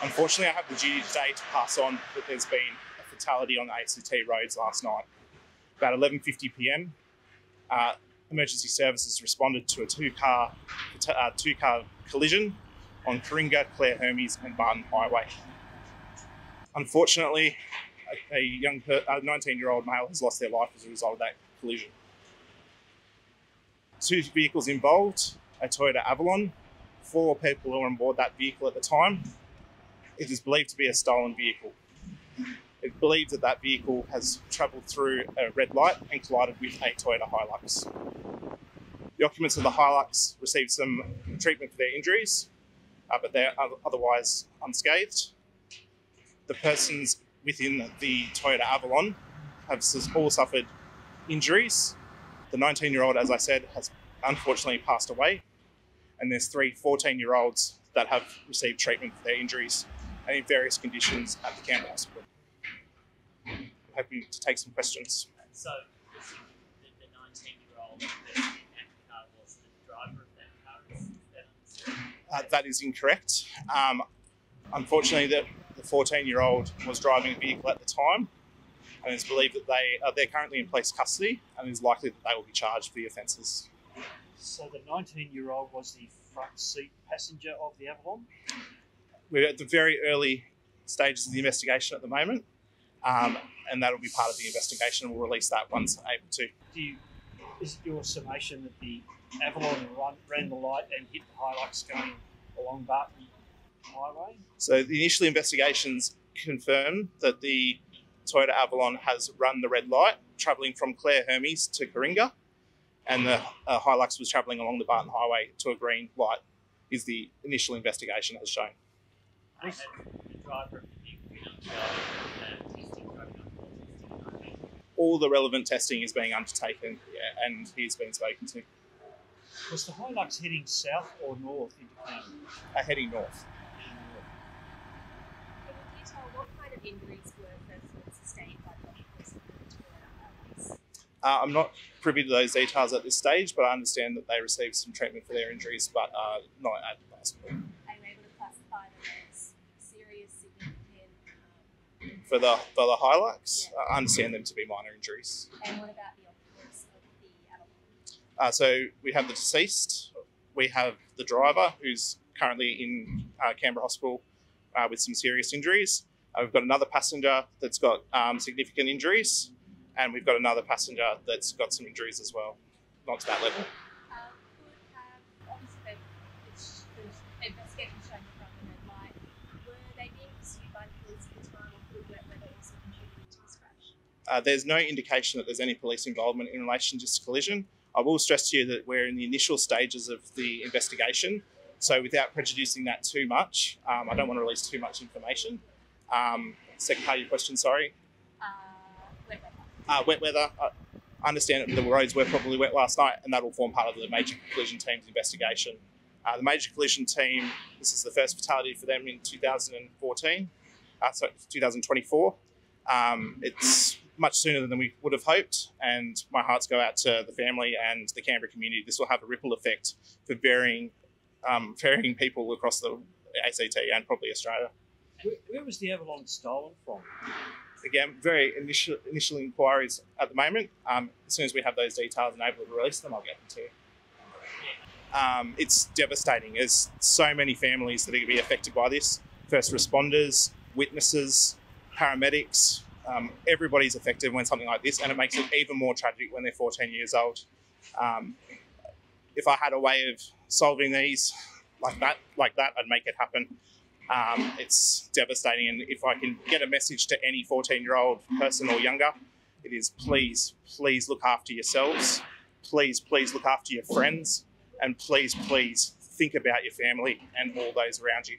Unfortunately, I have the duty today to pass on that there's been a fatality on the ACT roads last night. About 11:50 p.m, emergency services responded to a two-car collision on Coringa, Clare Hermes and Barton Highway. Unfortunately, a 19-year-old male has lost their life as a result of that collision. Two vehicles involved, a Toyota Avalon. 4 people were on board that vehicle at the time. It is believed to be a stolen vehicle. It's believed that that vehicle has travelled through a red light and collided with a Toyota Hilux. The occupants of the Hilux received some treatment for their injuries, but they're otherwise unscathed. The persons within the Toyota Avalon have all suffered injuries. The 19-year-old, as I said, has unfortunately passed away, and there's 3 14-year-olds that have received treatment for their injuries and in various conditions at the Canberra Hospital. I'm hoping to take some questions. So, the 19-year-old that in that car was the driver of that car? That is incorrect. Unfortunately, the 14-year-old was driving a vehicle at the time, and it's believed that they're currently in police custody, and it is likely that they will be charged for the offences. So the 19-year-old was the front seat passenger of the Avalon? We're at the very early stages of the investigation at the moment, and that will be part of the investigation, and we'll release that once able to. Is it your summation that the Avalon ran the light and hit the Hilux going along Barton Highway? So the initial investigations confirm that the Toyota Avalon has run the red light, travelling from Clare Hermes to Coringa, and the Hilux was travelling along the Barton Highway to a green light, is the initial investigation has shown. The driver of the vehicle all the relevant testing is being undertaken, and he's been spoken to. Was the Hilux heading south or north into Canberra? Heading north. Can you tell what kind of injuries were first sustained by the vehicles of the Toyota Hilux? I'm not privy to those details at this stage, but I understand that they received some treatment for their injuries, but not at the hospital. Are you able to classify them as serious, significant? For the Hilux, yeah. I understand them to be minor injuries. And what about the occupants of the Avalon? So we have the deceased, we have the driver who's currently in Canberra Hospital with some serious injuries. We've got another passenger that's got significant injuries, and we've got another passenger that's got some injuries as well, not to that level. Obviously, the investigation showing the front of the red light. Were they being pursued by the police at the time, or could wet weather also contribute to this crash? There's no indication that there's any police involvement in relation to this collision. I will stress to you that we're in the initial stages of the investigation, so without prejudicing that too much, I don't want to release too much information. Second part of your question, sorry. Wet weather. Wet weather. I understand that the roads were probably wet last night, and that will form part of the major collision team's investigation. The major collision team, this is the first fatality for them in 2024. It's much sooner than we would have hoped, and my hearts go out to the family and the Canberra community. This will have a ripple effect for varying people across the ACT and probably Australia. Where was the Avalon stolen from? Again, very initial inquiries at the moment. As soon as we have those details and able to release them, I'll get them to you. It's devastating. There's so many families that are going to be affected by this. First responders, witnesses, paramedics, everybody's affected when something like this, and it makes it even more tragic when they're 14 years old. If I had a way of solving these like that, I'd make it happen. It's devastating, and if I can get a message to any 14-year-old person or younger, it is please look after yourselves, please look after your friends, and please think about your family and all those around you.